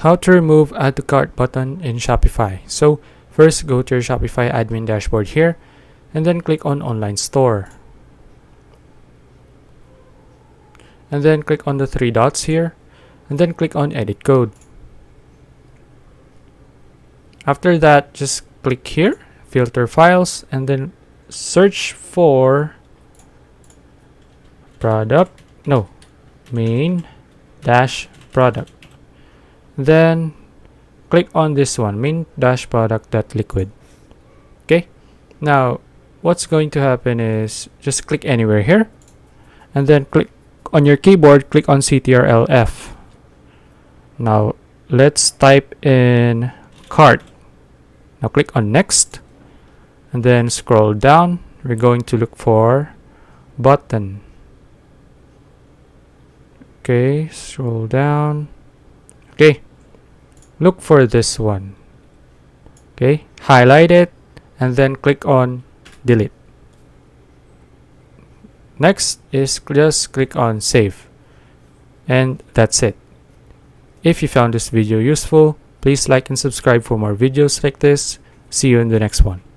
How to remove add to cart button in Shopify. So first go to your Shopify admin dashboard here and then click on online store. And then click on the three dots here and then click on edit code. After that, just click here, filter files, and then search for main dash product. Then click on this one, main dash product.liquid. Okay, now what's going to happen is just click anywhere here and then click on your keyboard, click on CTRL-F. Now let's type in cart. Now click on next and then scroll down. We're going to look for button. Okay, scroll down. Okay, look for this one. Okay, highlight it and then click on delete. Next is just click on save. And that's it. If you found this video useful, please like and subscribe for more videos like this. See you in the next one.